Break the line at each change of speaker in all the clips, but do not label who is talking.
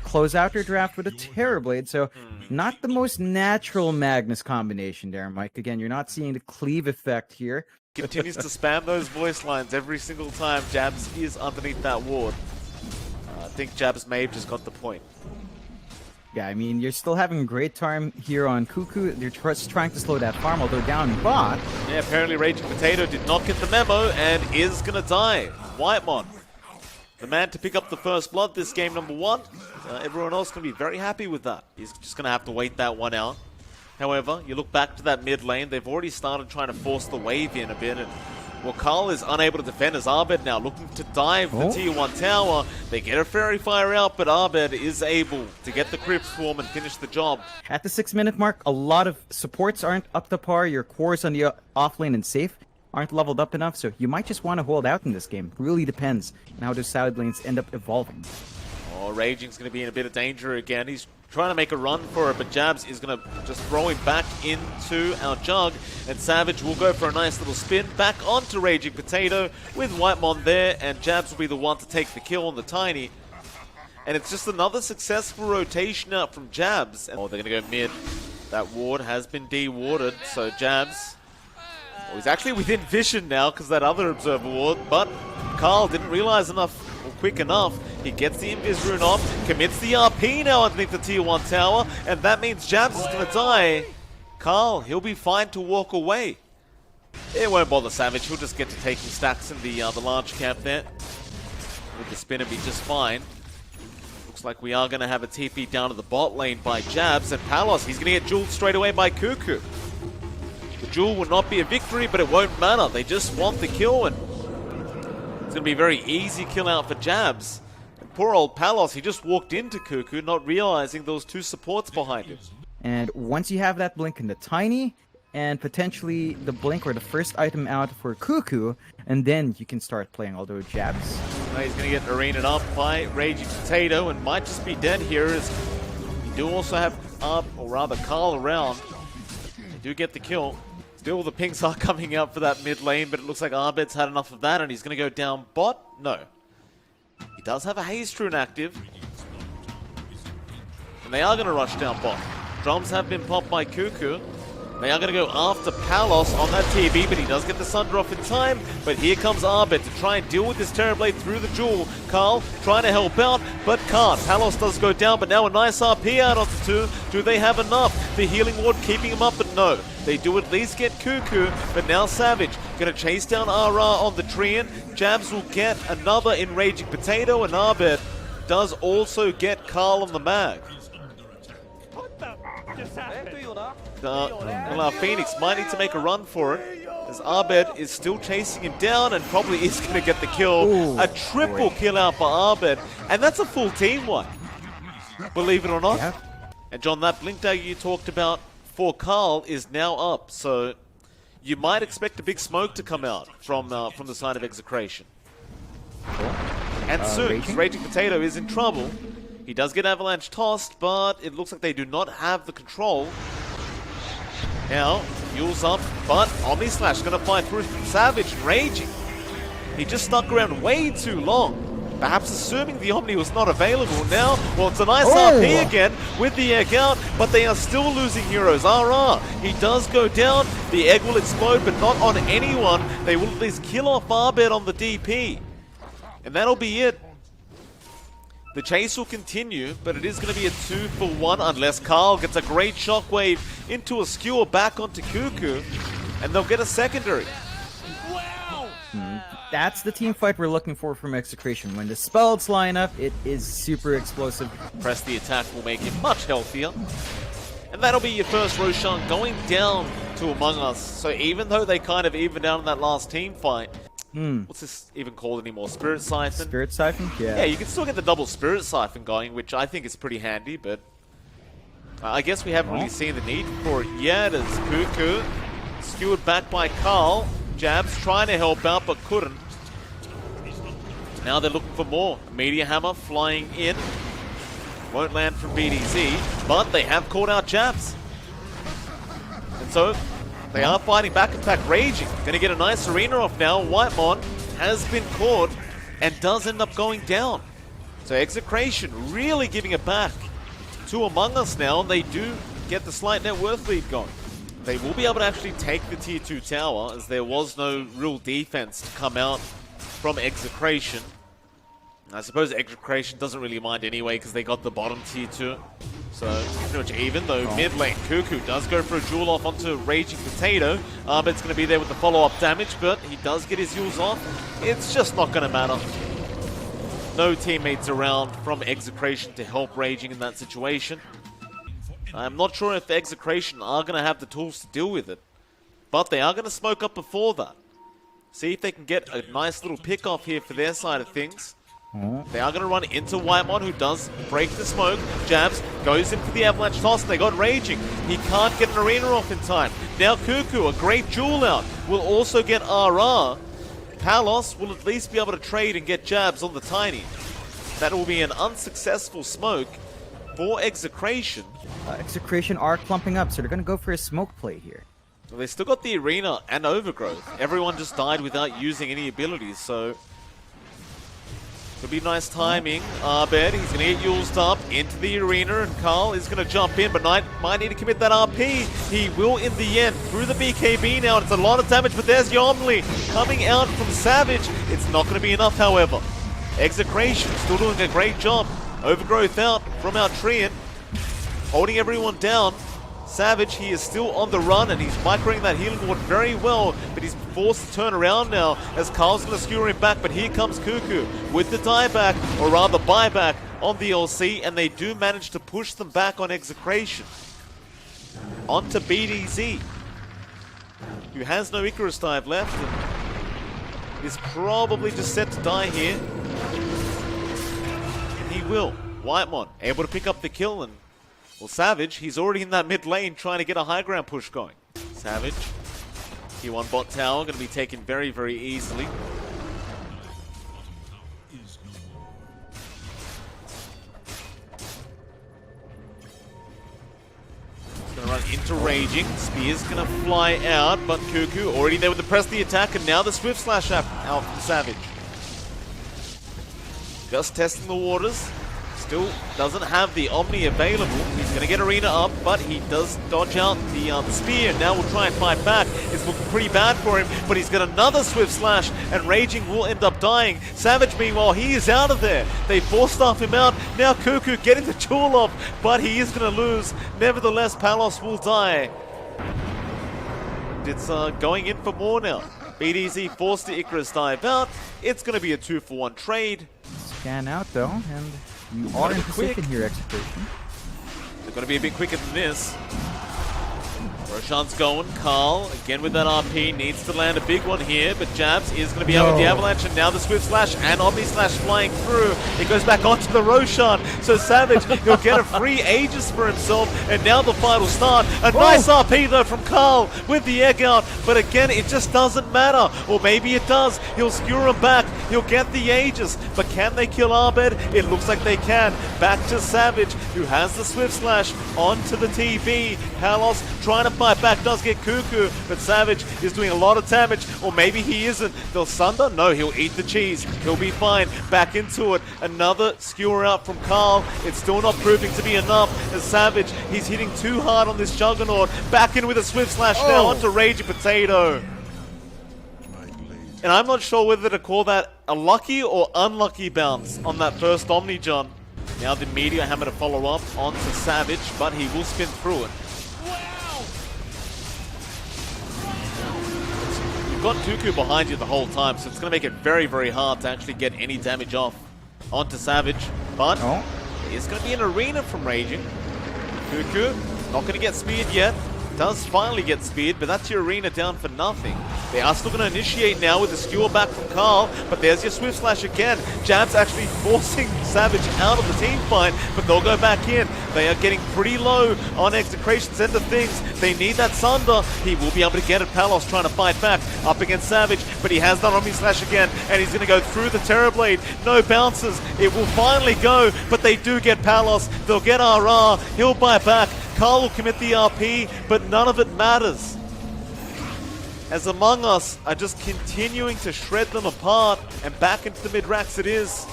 Close out your draft with a Terrorblade, so not the most natural Magnus combination there, Mike. Again, you're not seeing the cleave effect here.
Continues to spam those voice lines every single time Jabs is underneath that ward. I think Jabs may have just got the point.
Yeah, I mean, you're still having a great time here on Cuckoo. They're just trying to slow that farm, although down bot.
Yeah, apparently Raging Potato did not get the memo and is going to die. Whitemon, the man to pick up the first blood this game, number one. Everyone else going to be very happy with that. He's just going to have to wait that one out. However, you look back to that mid lane, they've already started trying to force the wave in a bit, and well, Carl is unable to defend as Abed now looking to dive the tier 1 tower. They get a Fairy Fire out, but Abed is able to get the Crypt Swarm and finish the job.
At the 6-minute mark, a lot of supports aren't up to par. Your cores on the off lane and safe aren't leveled up enough, so you might just want to hold out in this game. Really depends on how those side lanes end up evolving.
Oh, Raging's going to be in a bit of danger again. He's trying to make a run for it, but Jabs is going to just throw him back into our Jug, and Savage will go for a nice little spin back onto Raging Potato with Whitemon there, and Jabs will be the one to take the kill on the Tiny. And it's just another successful rotation out from Jabs. Oh, they're going to go mid. That ward has been de-warded, so Jabs, well, he's actually within vision now because that other Observer ward, but Carl didn't realize quick enough. He gets the Invis Rune off, commits the RP now underneath the tier 1 tower, and that means Jabs is going to die. Carl, he'll be fine to walk away. It won't bother Savage, he'll just get to taking stacks in the large camp there. With the spin, it'll be just fine. Looks like we are going to have a TP down to the bot lane by Jabs, and Palos, he's going to get jeweled straight away by Cuckoo. The jewel will not be a victory, but it won't matter. They just want the kill, and it's going to be a very easy kill out for Jabs. And poor old Palos, he just walked into Cuckoo, not realizing there was two supports behind him.
And once you have that blink in the Tiny, and potentially the blink or the first item out for Cuckoo, and then you can start playing, although Jabs.
He's going to get arenaed up by Raging Potato, and might just be dead here, as you do also have Carl around. They do get the kill. Still, the pings are coming out for that mid lane, but it looks like Abed's had enough of that, and he's going to go down bot? No. He does have a Haste Rune active. And they are going to rush down bot. Drums have been popped by Cuckoo. They are going to go after Palos on that TB, but he does get the Sunder off in time. But here comes Abed to try and deal with this Terrorblade through the jewel. Carl trying to help out, but can't. Palos does go down, but now a nice RP out of the two. Do they have enough? The healing ward keeping him up, but no. They do at least get Cuckoo, but now Savage going to chase down Ara on the Treant. Jabs will get another in Raging Potato, and Abed does also get Carl on the mag. Phoenix might need to make a run for it, as Abed is still chasing him down and probably is going to get the kill.
Ooh,
a triple kill out for Abed, and that's a full team one, believe it or not.
Yeah.
And John, that blink dagger you talked about for Carl is now up, so you might expect a big smoke to come out from the side of Execration. And soon, Raging Potato is in trouble. He does get Avalanche tossed, but it looks like they do not have the control. Now, Yule's up, but Omni Slash going to fly through Savage, Raging. He just stuck around way too long. Perhaps assuming the Omni was not available now. Well, it's a nice RP again with the egg out, but they are still losing heroes. RR, he does go down. The egg will explode, but not on anyone. They will at least kill off Abed on the DP. And that'll be it. The chase will continue, but it is going to be a 2-for-1 unless Carl gets a great shockwave into a skewer back onto Cuckoo, and they'll get a secondary.
That's the team fight we're looking for from Execration. When the spells line up, it is super explosive.
Press the attack will make it much healthier. And that'll be your first Roshan going down to Among Us. So even though they kind of evened out in that last team fight, what's this even called anymore? Spirit Siphon?
Spirit Siphon? Yeah.
Yeah, you can still get the double Spirit Siphon going, which I think is pretty handy, but I guess we haven't really seen the need for it yet, as Cuckoo skewered back by Carl. Jabs trying to help out, but couldn't. Now they're looking for more. Meteor Hammer flying in. Won't land from BDZ, but they have caught out Jabs. And so they are fighting back. In fact, Raging going to get a nice arena off now. Whitemon has been caught and does end up going down. So EXECRATION really giving it back to Among Us now, and they do get the slight net worth lead going. They will be able to actually take the tier 2 tower, as there was no real defense to come out from EXECRATION. I suppose EXECRATION doesn't really mind anyway, because they got the bottom tier 2. So pretty much even, though mid lane Cuckoo does go for a duel off onto Raging Potato. Arbed's going to be there with the follow-up damage, but he does get his Yules off. It's just not going to matter. No teammates around from EXECRATION to help Raging in that situation. I'm not sure if EXECRATION are going to have the tools to deal with it, but they are going to smoke up before that. See if they can get a nice little pick off here for their side of things. They are going to run into Whitemon, who does break the smoke. Jabs goes in for the avalanche toss. They got Raging. He can't get an arena off in time. Now Cuckoo, a great duel out, will also get RR. Palos will at least be able to trade and get jabs on the Tiny. That will be an unsuccessful smoke for EXECRATION.
EXECRATION are clumping up, so they're going to go for a smoke play here.
Well, they still got the arena and overgrowth. Everyone just died without using any abilities, so it'll be nice timing. Arbed, he's going to get Yules up into the arena, and Carl is going to jump in, but Knight might need to commit that RP. He will in the end, through the BKB now, and it's a lot of damage, but there's Yomli coming out from Savage. It's not going to be enough, however. EXECRATION still doing a great job. Overgrowth out from our Treant, holding everyone down. Savage, he is still on the run, and he's microing that healing ward very well, but he's forced to turn around now as Carl's going to skewer him back, but here comes Cuckoo with the dieback, or rather buyback, on the LC, and they do manage to push them back on EXECRATION. Onto BDZ, who has no Icarus dive left, and is probably just set to die here. And he will. Whitemon able to pick up the kill, and well, Savage, he's already in that mid lane trying to get a high ground push going. Savage, T1 bot tower going to be taken very, very easily. He's going to run into Raging. Spear's going to fly out, but Cuckoo already there with the press the attack, and now the Swift Slash out from Savage. Just testing the waters. Still doesn't have the Omni available. He's going to get arena up, but he does dodge out the spear. Now we'll try and fight back. It's looking pretty bad for him, but he's got another Swift Slash, and Raging will end up dying. Savage, meanwhile, he is out of there. They force-staff him out. Now Cuckoo getting the duel off, but he is going to lose. Nevertheless, Palos will die. It's going in for more now. BDZ forced the Icarus dive out. It's going to be a 2-for-1 trade.
Scan out, though, and you are in position here, EXECRATION.
They're going to be a bit quicker than this. Roshan's going. Carl, again with that RP, needs to land a big one here, but Jabs is going to be out with the Avalanche, and now the Swift Slash and Omni Slash flying through. It goes back onto the Roshan, so Savage, he'll get a free Aegis for himself, and now the fight will start. A nice RP though from Carl with the egg out, but again, it just doesn't matter. Or maybe it does. He'll skewer him back, he'll get the Aegis, but can they kill Arbed? It looks like they can. Back to Savage, who has the Swift Slash onto the TV. Palos trying to fight back, does get Cuckoo, but Savage is doing a lot of damage, or maybe he isn't. They'll Sunder? No, he'll eat the cheese. He'll be fine. Back into it. Another skewer out from Carl. It's still not proving to be enough, as Savage, he's hitting too hard on this Juggernaut. Back in with a Swift Slash now onto Raging Potato. And I'm not sure whether to call that a lucky or unlucky bounce on that first Omni John. Now the Meteor Hammer to follow up onto Savage, but he will spin through it. You've got Cuckoo behind you the whole time, so it's going to make it very, very hard to actually get any damage off onto Savage. But it's going to be an arena from Raging. Cuckoo not going to get speared yet. Does finally get speared, but that's your arena down for nothing. They are still going to initiate now with the skewer back from Carl, but there's your Swift Slash again. Jab's actually forcing Savage out of the team fight, but they'll go back in. They are getting pretty low on EXECRATION's end of things. They need that Sunder. He will be able to get it. Palos trying to fight back up against Savage, but he has that Omni Slash again, and he's going to go through the Terrorblade. No bounces. It will finally go, but they do get Palos. They'll get RR. He'll buy back. Carl will commit the RP, but none of it matters, as Among Us are just continuing to shred them apart, and back into the mid-racks it is.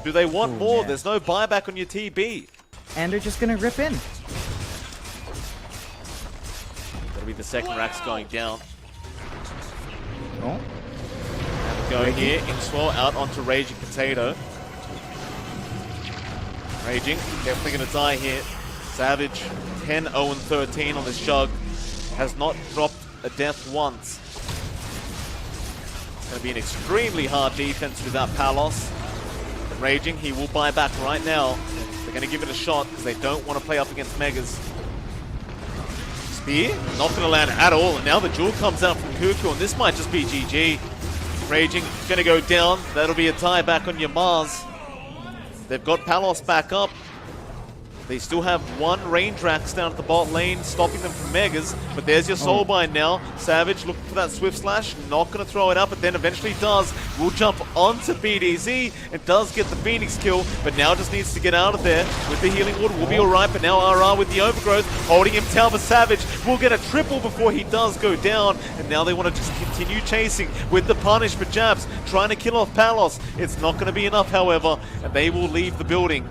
Do they want more?
Man.
There's no buyback on your TB.
And they're just gonna rip in.
That'll be the second Rax going down.
Oh.
Go here, Inkswell out onto Raging Potato. Raging, definitely going to die here. Savage, 10-0-13 on this Jug. Has not dropped a death once. It's going to be an extremely hard defense without Palos. But Raging, he will buy back right now. They're going to give it a shot because they don't want to play up against Megas. Spear, not going to land at all. And now the jewel comes out from Cuckoo, and this might just be GG. Raging, going to go down. That'll be a tie back on your Mars. They've got Palos back up. They still have one range Rax down at the bot lane, stopping them from Megas. But there's your Soulbind now. Savage looking for that Swift Slash. Not going to throw it up, but then eventually does. Will jump onto BDZ and does get the Phoenix kill, but now just needs to get out of there. With the Healing Wood, will be alright, but now RR with the Overgrowth, holding him down. But Savage will get a triple before he does go down. And now they want to just continue chasing with the punish for Jabs, trying to kill off Palos. It's not going to be enough, however, and they will leave the building.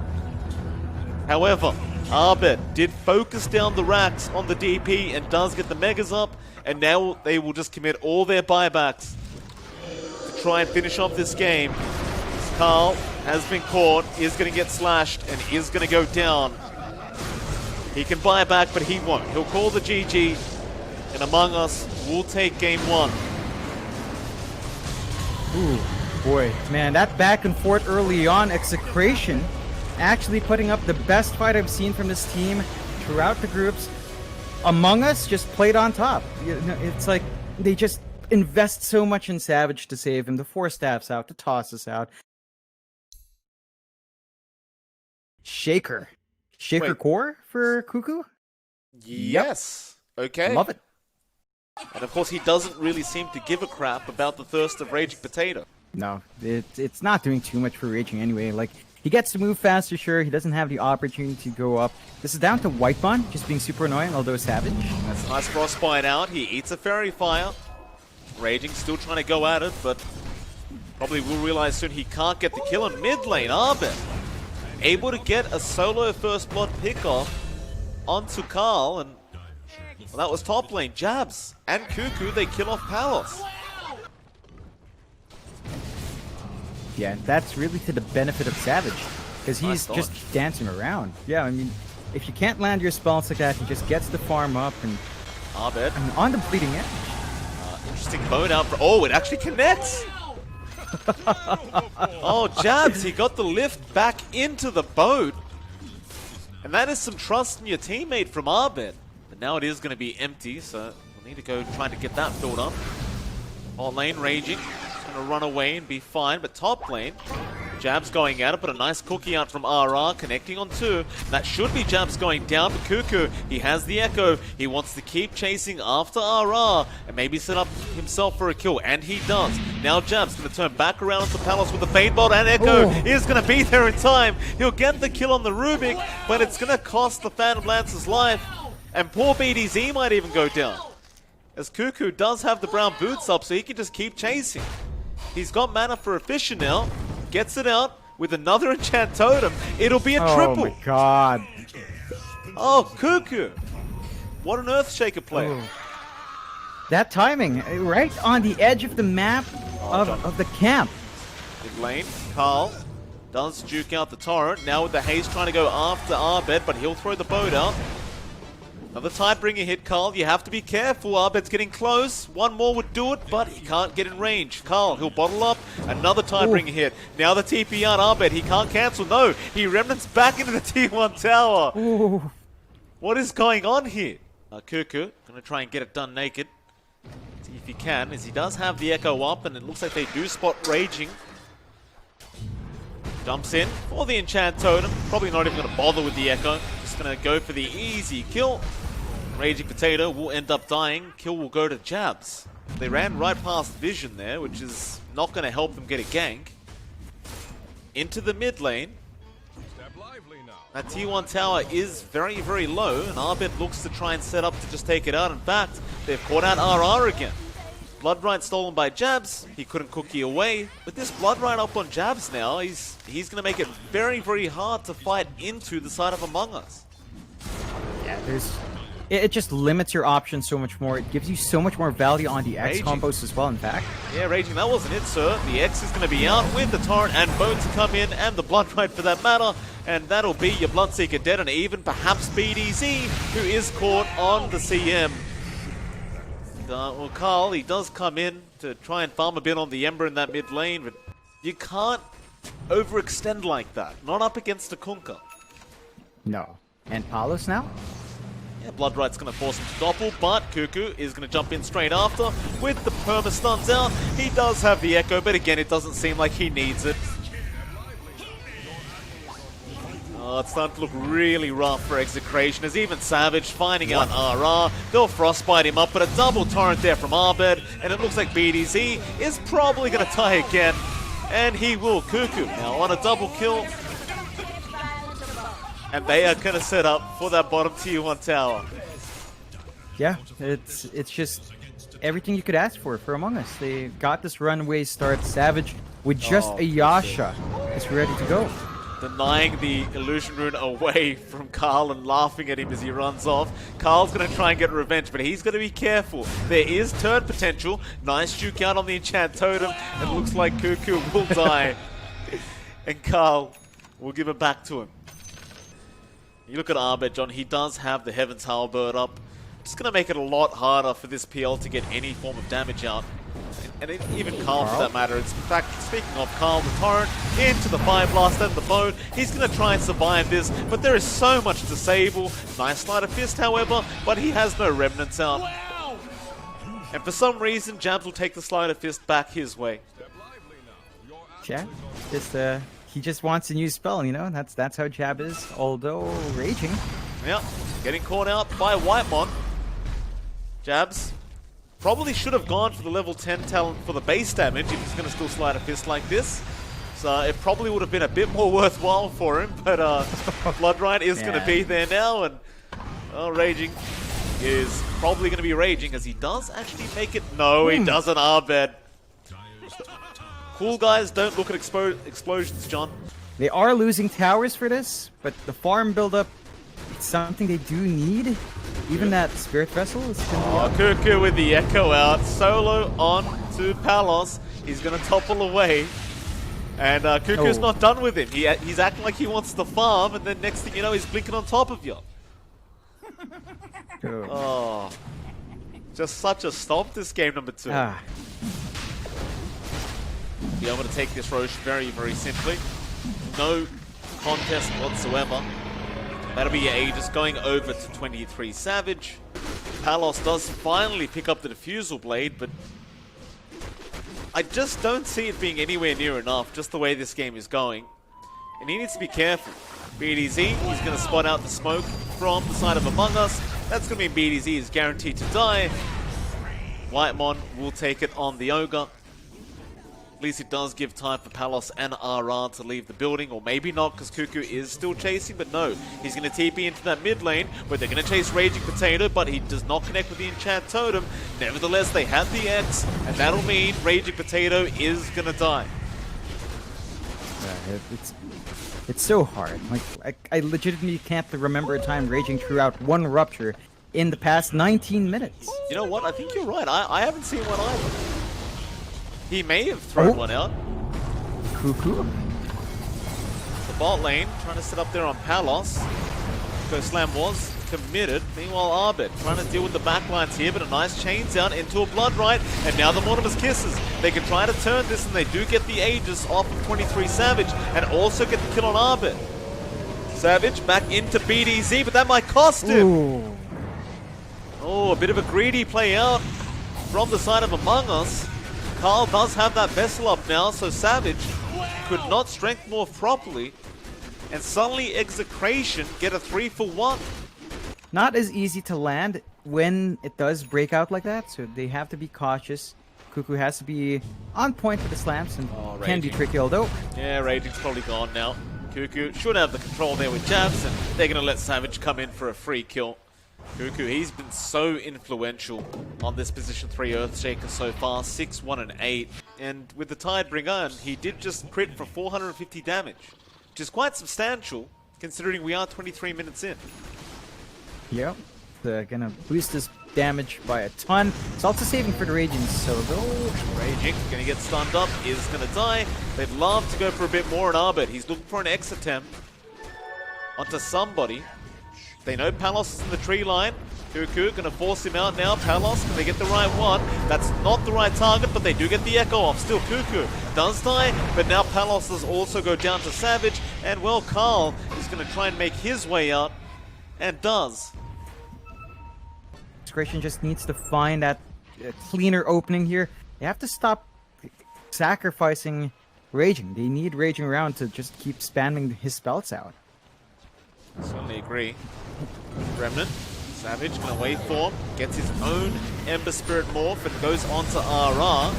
However, Arbet did focus down the Rax on the DP and does get the Megas up, and now they will just commit all their buybacks to try and finish off this game. Carl has been caught, is going to get slashed, and is going to go down. He can buy back, but he won't. He'll call the GG, and Among Us will take game one.
Ooh, boy. Man, that back and forth early on, Execration actually putting up the best fight I've seen from this team throughout the groups. Among Us just played on top. You know, it's like they just invest so much in Savage to save him, to force staffs out, to toss us out. Shaker
Wait.
core for Cuckoo?
Yes. Okay.
Love it.
And of course, he doesn't really seem to give a crap about the thirst of Raging Potato.
No, it's not doing too much for Raging anyway. Like, he gets to move faster, sure. He doesn't have the opportunity to go up. This is down to Whitebond, just being super annoying, although Savage.
That's a nice frostbite out. He eats a Fairy Fire. Raging still trying to go at it, but probably will realize soon he can't get the kill in mid lane. Arbet able to get a solo first blood pickoff onto Carl, and well, that was top lane. Jabs and Cuckoo, they kill off Palos.
Yeah, that's really to the benefit of Savage, because he's
Nice
just
dodge.
dancing around. Yeah, I mean, if you can't land your spells like that, he just gets the farm up and
Arbet,
on the bleeding edge.
interesting boat out. Oh, it actually connects. Oh, Jabs, he got the lift back into the boat. And that is some trust in your teammate from Arbet. But now it is going to be empty, so we'll need to go trying to get that filled up. Bot lane Raging. Going to run away and be fine, but top lane, Jabs going at it, but a nice cookie out from RR, connecting on two. That should be Jabs going down, but Cuckoo, he has the Echo. He wants to keep chasing after RR and maybe set up himself for a kill, and he does. Now Jabs going to turn back around to Palos with the Fadebolt, and Echo is going to be there in time. He'll get the kill on the Rubik, but it's going to cost the Phantom Lancer's life, and poor BDZ might even go down, as Cuckoo does have the brown boots up, so he can just keep chasing. He's got mana for a Fisher now. Gets it out with another Enchant Totem. It'll be a triple.
Oh my god.
Oh, Cuckoo. What an Earthshaker play.
Oh. That timing, right on the edge of the map of the camp.
Mid lane, Carl does juke out the torrent. Now with the haste trying to go after Arbet, but he'll throw the boat out. Another Tidebringer hit, Carl. You have to be careful. Arbet's getting close. One more would do it, but he can't get in range. Carl, he'll bottle up. Another Tidebringer hit. Now the TP on Arbet. He can't cancel. No, he remnants back into the T1 tower.
Ooh.
What is going on here? Cuckoo, going to try and get it done naked. See if he can, as he does have the Echo up, and it looks like they do spot Raging. Jumps in for the Enchant Totem. Probably not even going to bother with the Echo. Just going to go for the easy kill. Raging Potato will end up dying. Kill will go to Jabs. They ran right past Vision there, which is not going to help them get a gank. Into the mid lane. That T1 tower is very, very low, and Arbet looks to try and set up to just take it out. In fact, they've caught out RR again. Blood Right stolen by Jabs. He couldn't cookie away. With this Blood Right up on Jabs now, he's going to make it very, very hard to fight into the side of Among Us.
Yeah, it just limits your options so much more. It gives you so much more value on the X combos as well, in fact.
Yeah, Raging, that wasn't it, sir. The X is going to be out with the Torrent and Bone to come in, and the Blood Right for that matter. And that'll be your Bloodseeker dead, and even perhaps BDZ, who is caught on the CM. Well, Carl, he does come in to try and farm a bit on the Ember in that mid lane, but you can't overextend like that. Not up against a Kunkka.
No. And Palos now?
Yeah, Blood Right's going to force him to doppel, but Cuckoo is going to jump in straight after with the perma stuns out. He does have the Echo, but again, it doesn't seem like he needs it. Oh, it's starting to look really rough for Execration, as even Savage finding out RR. They'll frostbite him up, but a double torrent there from Arbed, and it looks like BDZ is probably going to tie again, and he will. Cuckoo now on a double kill. And they are going to set up for that bottom tier 1 tower.
Yeah, it's just everything you could ask for Among Us. They got this runway start. Savage with just a Yasha is ready to go.
Denying the illusion rune away from Carl and laughing at him as he runs off. Carl's going to try and get revenge, but he's going to be careful. There is turn potential. Nice juke out on the enchant totem. It looks like Cuckoo will die. And Carl will give it back to him. You look at Arbed, John, he does have the Heaven's Halberd up. It's going to make it a lot harder for this PL to get any form of damage out. And even Carl, for that matter. It's, in fact, speaking of Carl, the Torrent into the Fire Blast and the Bone. He's going to try and survive this, but there is so much to sable. Nice Sleight of Fist, however, but he has no Remnants out. And for some reason, Jabs will take the Sleight of Fist back his way.
Yeah, he just wants a new spell, you know? That's how Jab is, although Raging.
Yeah, getting caught out by Whitemon. Jabs probably should have gone for the level 10 talent for the base damage if he's going to still slide a fist like this. So it probably would have been a bit more worthwhile for him, but Blood Right is going to be there now, and Raging is probably going to be Raging, as he does actually make it. No, he doesn't, Arbed. Cool guys don't look at explosions, John.
They are losing towers for this, but the farm buildup, it's something they do need. Even that Spirit Vessel is going to be
Cuckoo with the Echo out. Solo on to Palos. He's going to topple away. And Cuckoo's not done with him. He's acting like he wants to farm, and then next thing you know, he's blinking on top of you. Just such a stomp this game, number 2. Be able to take this Roche very, very simply. No contest whatsoever. That'll be your Aegis going over to 23 Savage. Palos does finally pick up the Diffusal Blade, but I just don't see it being anywhere near enough, just the way this game is going. And he needs to be careful. BDZ, he's going to spot out the smoke from the side of Among Us. That's going to mean BDZ is guaranteed to die. Whitemon will take it on the Ogre. At least it does give time for Palos and RR to leave the building, or maybe not, because Cuckoo is still chasing, but no. He's going to TP into that mid lane, where they're going to chase Raging Potato, but he does not connect with the Enchant Totem. Nevertheless, they have the X, and that'll mean Raging Potato is going to die.
Yeah, it's so hard. Like, I legitimately can't remember a time Raging threw out one Rupture in the past 19 minutes.
You know what? I think you're right. I haven't seen one either. He may have thrown one out.
Cuckoo.
The bot lane trying to set up there on Palos. Go Slam was committed. Meanwhile, Arbed trying to deal with the backlines here, but a nice chains out into a Blood Right, and now the Mortimer's Kisses. They can try to turn this, and they do get the Aegis off of 23 Savage, and also get the kill on Arbed. Savage back into BDZ, but that might cost him.
Ooh.
Oh, a bit of a greedy play out from the side of Among Us. Carl does have that vessel up now, so Savage could not strength morph properly, and suddenly Execration get a 3-for-1.
Not as easy to land when it does break out like that, so they have to be cautious. Cuckoo has to be on point with the slams, and can be tricky, although.
Yeah, Raging's probably gone now. Cuckoo should have the control there with Jabs, and they're going to let Savage come in for a free kill. Cuckoo, he's been so influential on this position 3 Earthshaker so far, 6, 1, and 8. And with the Tidebringer, he did just crit for 450 damage, which is quite substantial considering we are 23 minutes in.
Yep. Gonna boost his damage by a ton. It's also saving for the Raging, so though.
Raging, gonna get stunned up, is gonna die. They'd love to go for a bit more on Arbit. He's looking for an X attempt onto somebody. They know Palos is in the tree line. Cuckoo gonna force him out now. Palos, can they get the right one? That's not the right target, but they do get the echo off. Still, Cuckoo does die, but now Palos does also go down to Savage. And well, Carl is gonna try and make his way out, and does.
EXECRATION just needs to find that cleaner opening here. They have to stop sacrificing Raging. They need Raging around to just keep spamming his spells out.
Certainly agree. Remnant, Savage gonna wait for him, gets his own Ember Spirit morph and goes on to RR.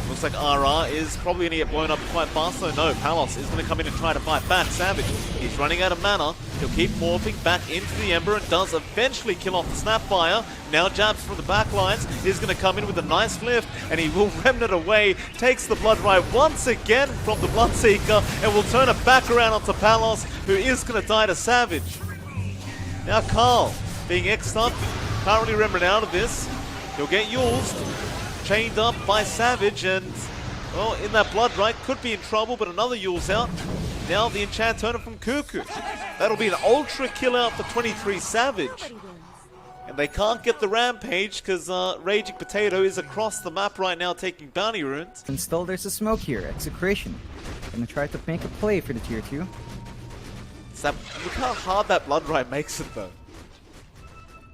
Looks like RR is probably gonna get blown up quite fast, so no, Palos is gonna come in and try to fight back. Savage, he's running out of mana. He'll keep morphing back into the Ember and does eventually kill off the Snapfire. Now Jabs from the back lines is gonna come in with a nice lift, and he will Remnant away, takes the Blood Right once again from the Bloodseeker, and will turn it back around onto Palos, who is gonna die to Savage. Now Carl, being X'd up, can't really Remnant out of this. He'll get used. Chained up by Savage, and well, in that Blood Right, could be in trouble, but another Yule's out. Now the enchant turner from Cuckoo. That'll be an ultra kill out for 23 Savage. And they can't get the Rampage because Raging Potato is across the map right now taking bounty runes.
And still there's a smoke here. EXECRATION gonna try to make a play for the tier 2.
Look how hard that Blood Right makes it though.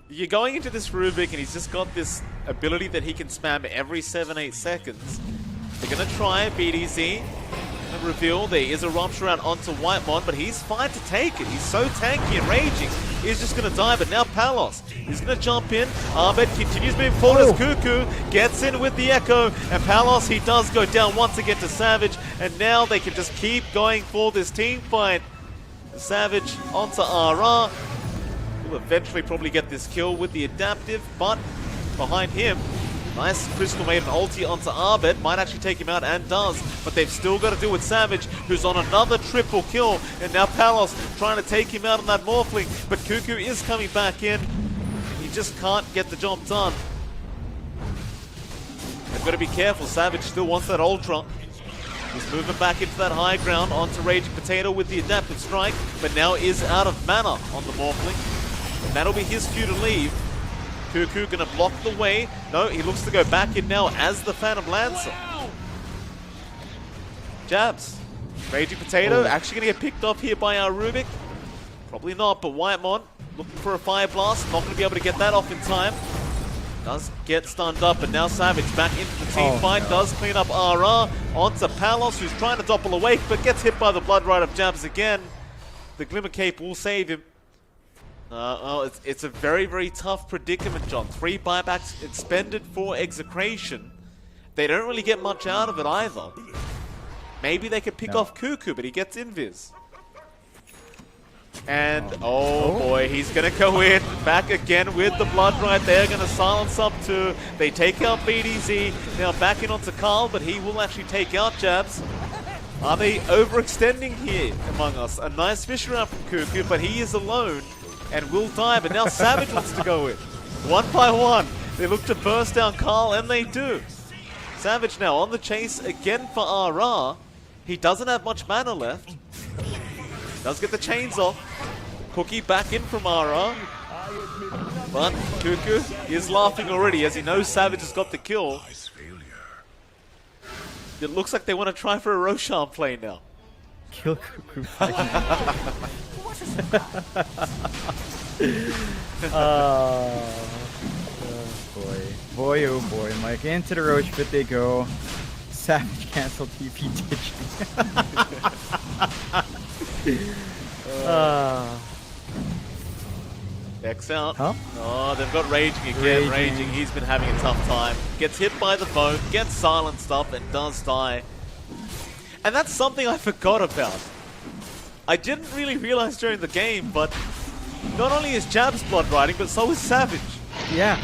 You're going into this Rubik and he's just got this ability that he can spam every 7-8 seconds. They're going to try BDZ and reveal. There is a Rupture out onto Whitemon, but he's fine to take it. He's so tanky and Raging. He's just going to die, but now Palos is going to jump in. Arbet continues moving forward as Cuckoo gets in with the Echo, and Palos, he does go down once again to Savage, and now they can just keep going for this team fight. Savage onto RR. Eventually probably get this kill with the adaptive, but behind him, nice Crystal Maiden ulti onto Arbet, might actually take him out and does, but they've still got to deal with Savage, who's on another triple kill, and now Palos trying to take him out on that Morphling, but Cuckoo is coming back in, and he just can't get the job done. They've got to be careful, Savage still wants that ultra. He's moving back into that high ground onto Raging Potato with the adaptive strike, but now is out of mana on the Morphling. And that'll be his cue to leave. Cuckoo gonna block the way. No, he looks to go back in now as the Phantom Lancer. Jabs. Raging Potato actually gonna get picked off here by our Rubik. Probably not, but Whitemon looking for a Fire Blast. Not gonna be able to get that off in time. Does get stunned up, but now Savage back into the team fight. No. Does clean up RR onto Palos, who's trying to doppel awake, but gets hit by the Blood Right of Jabs again. The Glimmer Cape will save him. Well, it's a very, very tough predicament, John. 3 buybacks expended for EXECRATION. They don't really get much out of it either. Maybe they could pick off Cuckoo, but he gets invis. And, oh boy, he's going to go in. Back again with the Blood Right. They're going to silence up too. They take out BDZ. Now back in onto Carl, but he will actually take out Jabs. Are they overextending here among us? A nice fish around from Cuckoo, but he is alone and will die, but now Savage wants to go in. One by one, they look to burst down Carl, and they do. Savage now on the chase again for RR. He doesn't have much mana left. Does get the chains off. Cookie back in from RR. But Cuckoo is laughing already as he knows Savage has got the kill. It looks like they want to try for a Roshan play now.
Kill Cuckoo. Boy. Boy, oh boy, Mike. Into the Roach pit they go. Savage cancel TP ditching.
X out.
Huh?
Oh, they've got Raging again. Raging, he's been having a tough time. Gets hit by the foam, gets silenced up, and does die. And that's something I forgot about. I didn't really realize during the game, but not only is Jab's blood riding, but so is Savage.
Yeah,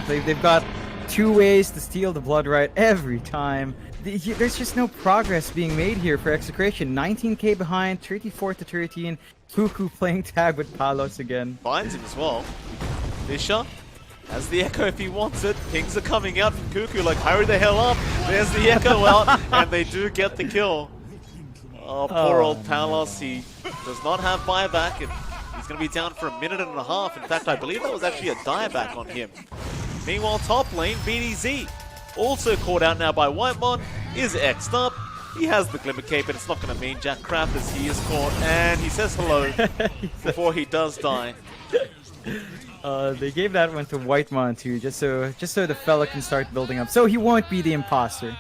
they've got 2 ways to steal the blood right every time. There's just no progress being made here for Execration. 19k behind, 34 to 13. Cuckoo playing tag with Palos again.
Finds him as well. Fisher has the Echo if he wants it. Pings are coming out from Cuckoo like, hurry the hell up. There's the Echo out, and they do get the kill. Oh, poor old Palos. He does not have buyback, and he's going to be down for a minute and a half. In fact, I believe that was actually a dieback on him. Meanwhile, top lane, BDZ, also caught out now by Whitemon, is X'd up. He has the Glimmer Cape, and it's not going to mean jack crap as he is caught, and he says hello before he does die.
They gave that one to Whitemon too, just so the fella can start building up. So he won't be the imposter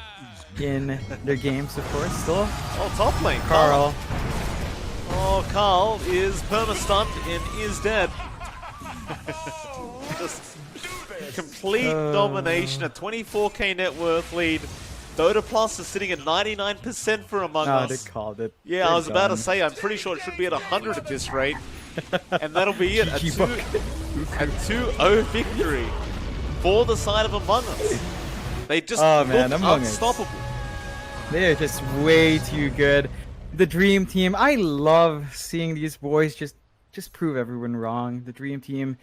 in their games, of course. Still.
Oh, top lane,
Carl.
Oh, Carl is perma-stunned and is dead. Just complete domination, a 24k net worth lead. Dota Plus is sitting at 99% for Among Us.
They called it.
Yeah,
They're
I was about to
done.
say, I'm pretty sure it should be at 100 at this rate. And that'll be it. A 2-0 victory for the side of Among Us. They just look unstoppable.
They're just way too good. The Dream Team, I love seeing these boys just prove everyone wrong. The Dream Team